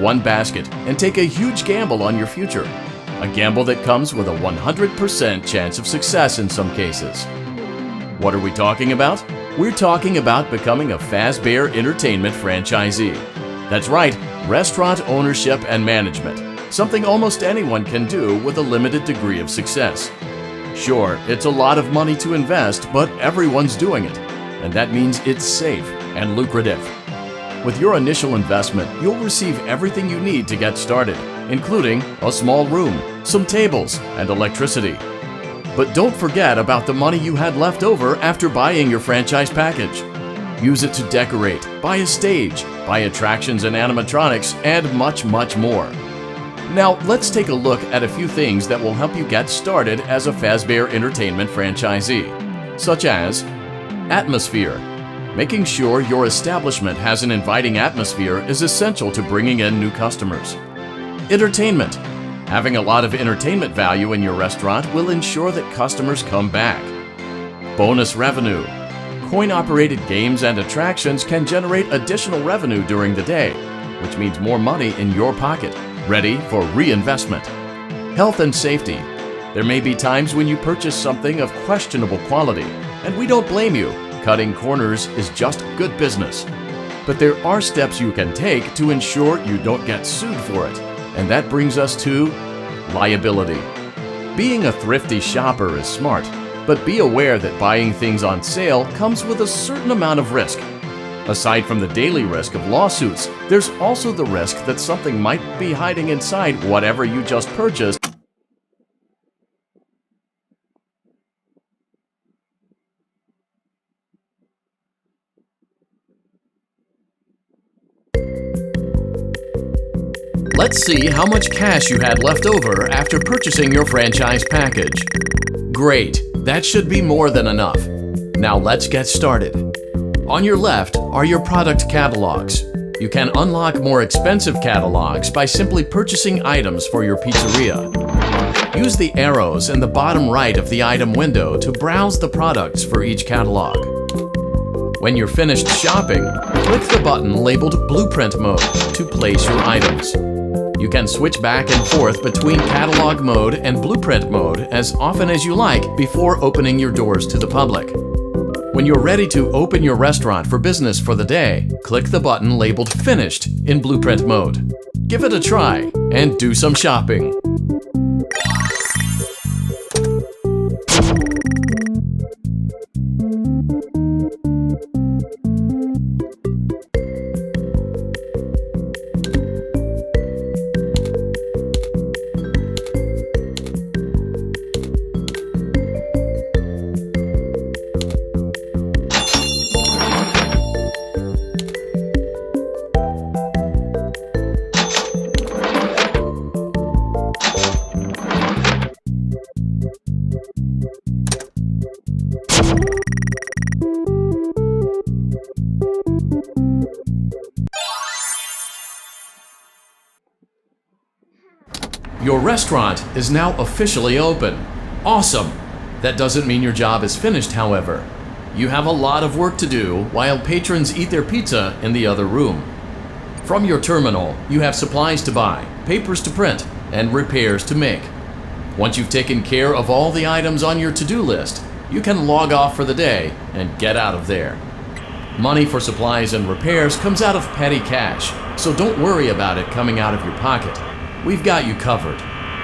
one basket and take a huge gamble on your future. A gamble that comes with a 100% chance of success in some cases. What are we talking about? We're talking about becoming a Fazbear Entertainment franchisee. That's right, restaurant ownership and management. Something almost anyone can do with a limited degree of success. Sure, it's a lot of money to invest, but everyone's doing it. And that means it's safe and lucrative. With your initial investment, you'll receive everything you need to get started, including a small room, some tables, and electricity. But don't forget about the money you had left over after buying your franchise package. Use it to decorate, buy a stage, buy attractions and animatronics, and much, much more. Now, let's take a look at a few things that will help you get started as a Fazbear Entertainment franchisee, such as atmosphere. Making sure your establishment has an inviting atmosphere is essential to bringing in new customers. Entertainment. Having a lot of entertainment value in your restaurant will ensure that customers come back. Bonus revenue. Coin-operated games and attractions can generate additional revenue during the day, which means more money in your pocket, ready for reinvestment. Health and safety. There may be times when you purchase something of questionable quality, and we don't blame you. Cutting corners is just good business. But there are steps you can take to ensure you don't get sued for it, and that brings us to liability. Being a thrifty shopper is smart, but be aware that buying things on sale comes with a certain amount of risk. Aside from the daily risk of lawsuits, there's also the risk that something might be hiding inside whatever you just purchased. Let's see how much cash you had left over after purchasing your franchise package. Great, that should be more than enough. Now let's get started. On your left are your product catalogs. You can unlock more expensive catalogs by simply purchasing items for your pizzeria. Use the arrows in the bottom right of the item window to browse the products for each catalog. When you're finished shopping, click the button labeled Blueprint Mode to place your items. You can switch back and forth between Catalog Mode and Blueprint Mode as often as you like before opening your doors to the public. When you're ready to open your restaurant for business for the day, click the button labeled Finished in Blueprint Mode. Give it a try and do some shopping. Your restaurant is now officially open. Awesome! That doesn't mean your job is finished, however. You have a lot of work to do while patrons eat their pizza in the other room. From your terminal, you have supplies to buy, papers to print, and repairs to make. Once you've taken care of all the items on your to-do list, you can log off for the day and get out of there. Money for supplies and repairs comes out of petty cash, so don't worry about it coming out of your pocket. We've got you covered.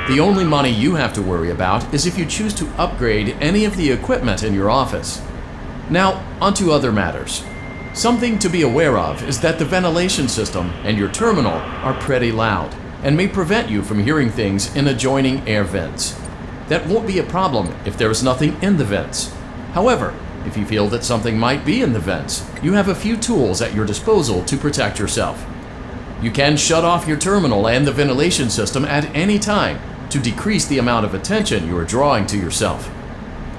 The only money you have to worry about is if you choose to upgrade any of the equipment in your office. Now, onto other matters. Something to be aware of is that the ventilation system and your terminal are pretty loud and may prevent you from hearing things in adjoining air vents. That won't be a problem if there is nothing in the vents. However, if you feel that something might be in the vents, you have a few tools at your disposal to protect yourself. You can shut off your terminal and the ventilation system at any time to decrease the amount of attention you are drawing to yourself.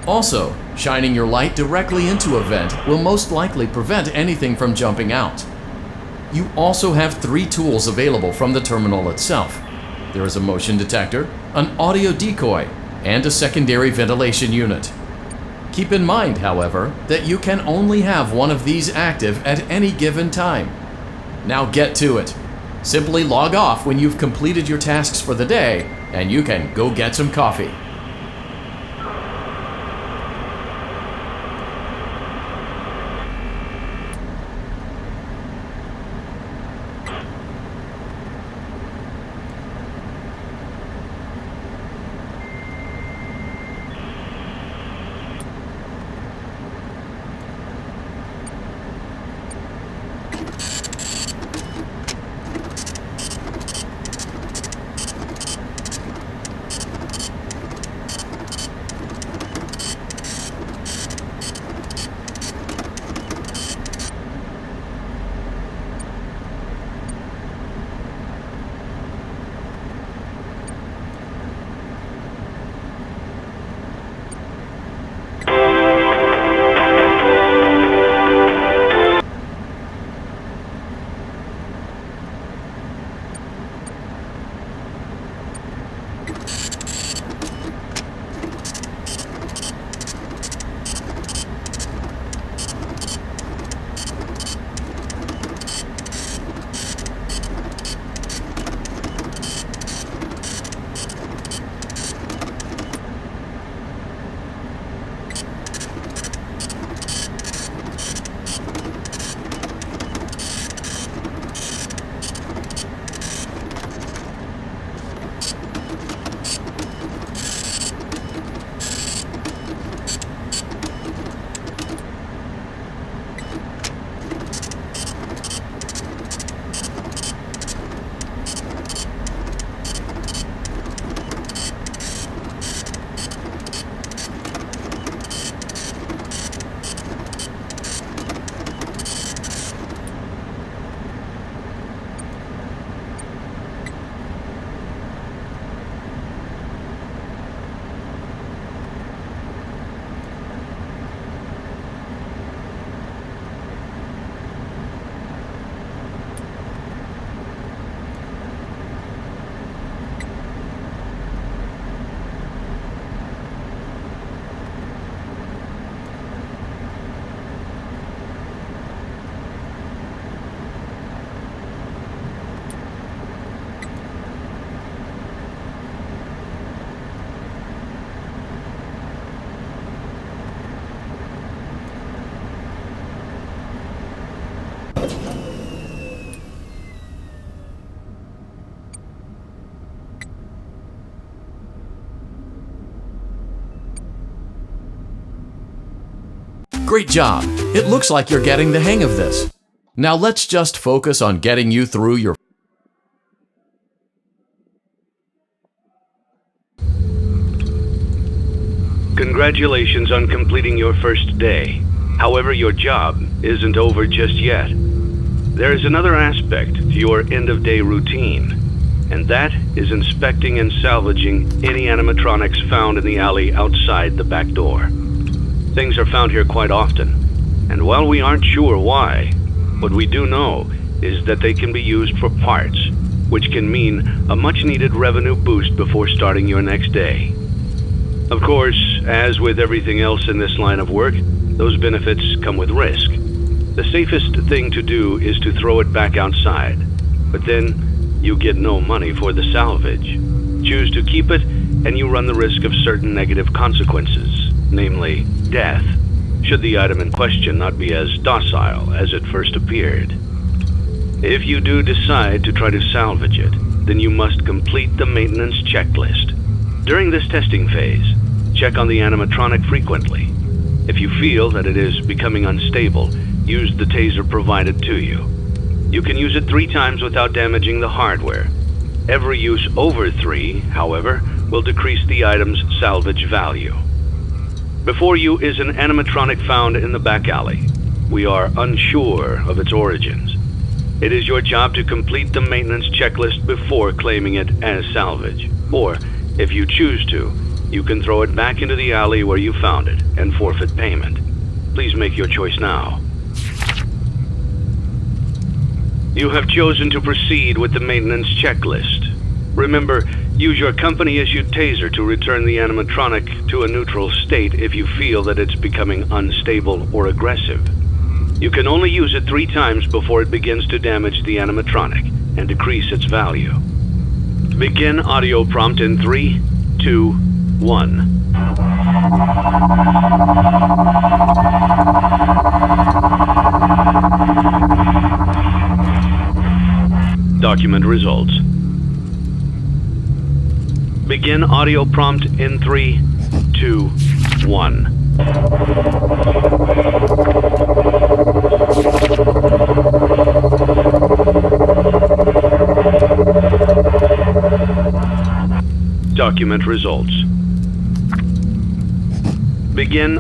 Also, shining your light directly into a vent will most likely prevent anything from jumping out. You also have 3 tools available from the terminal itself. There is a motion detector, an audio decoy, and a secondary ventilation unit. Keep in mind, however, that you can only have one of these active at any given time. Now get to it. Simply log off when you've completed your tasks for the day, and you can go get some coffee. Great job! It looks like you're getting the hang of this. Now let's just focus on getting you through your Congratulations on completing your first day. However, your job isn't over just yet. There is another aspect to your end-of-day routine, and that is inspecting and salvaging any animatronics found in the alley outside the back door. Things are found here quite often, and while we aren't sure why, what we do know is that they can be used for parts, which can mean a much-needed revenue boost before starting your next day. Of course, as with everything else in this line of work, those benefits come with risk. The safest thing to do is to throw it back outside, but then you get no money for the salvage. Choose to keep it, and you run the risk of certain negative consequences, namely death, should the item in question not be as docile as it first appeared. If you do decide to try to salvage it, then you must complete the maintenance checklist. During this testing phase, check on the animatronic frequently. If you feel that it is becoming unstable, use the taser provided to you. You can use it 3 times without damaging the hardware. Every use over 3, however, will decrease the item's salvage value. Before you is an animatronic found in the back alley. We are unsure of its origins. It is your job to complete the maintenance checklist before claiming it as salvage. Or, if you choose to, you can throw it back into the alley where you found it and forfeit payment. Please make your choice now. You have chosen to proceed with the maintenance checklist. Remember, use your company-issued taser to return the animatronic to a neutral state if you feel that it's becoming unstable or aggressive. You can only use it 3 times before it begins to damage the animatronic, and decrease its value. Begin audio prompt in 3, 2, 1. Document results. Begin audio prompt in 3, 2, 1. Document results. Begin